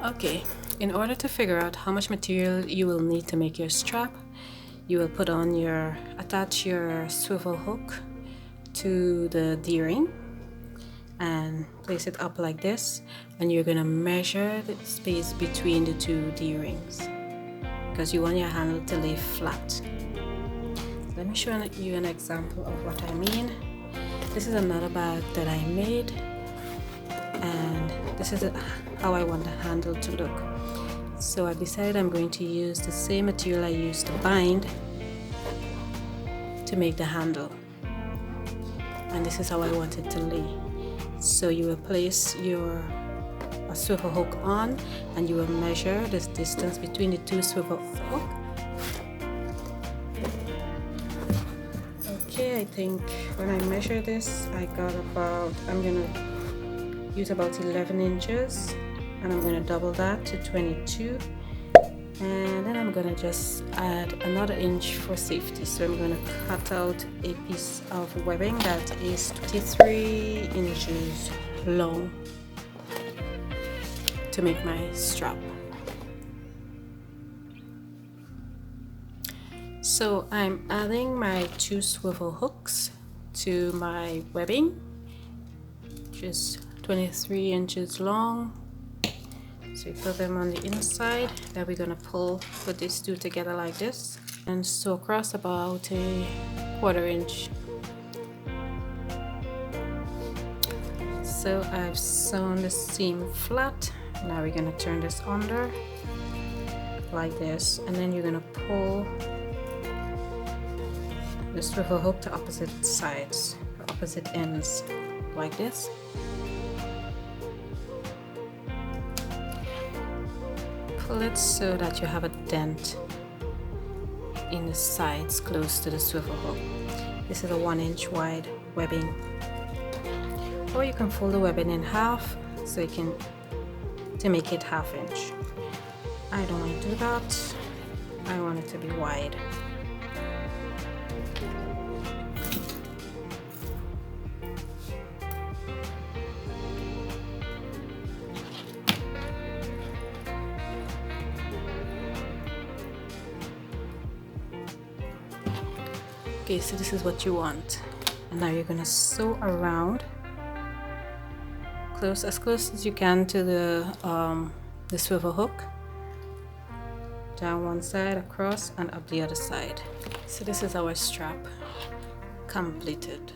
Okay, in order to figure out how much material you will need to make your strap, you will attach your swivel hook to the D-ring and place it up like this, and you're gonna measure the space between the two D-rings because you want your handle to lay flat. Let me show you an example of what I mean. This is another bag that I made, and this is how I want the handle to look. So I've decided I'm going to use the same material I used to bind to make the handle, and this is how I want it to lay. So you will place your swivel hook on, and you will measure this distance between the two swivel hooks. Okay, I think when I measure this, I'm gonna use about 11 inches, and I'm gonna double that to 22, and then I'm gonna just add another inch for safety. So I'm gonna cut out a piece of webbing that is 23 inches long to make my strap. So I'm adding my two swivel hooks to my webbing, just 23 inches long. So you put them on the inside. Then we're gonna put these two together like this, and sew across about a 1/4 inch. So I've sewn the seam flat. Now we're gonna turn this under like this, and then you're gonna pull the swivel hook to opposite sides, opposite ends, like this. Pull it so that you have a dent in the sides close to the swivel hook. This is a 1 inch wide webbing, or you can fold the webbing in half to make it 1/2 inch. I don't want to do that. I want it to be wide. Okay, so this is what you want, and now you're gonna sew around as close as you can to the swivel hook, down one side, across, and up the other side. So this is our strap completed.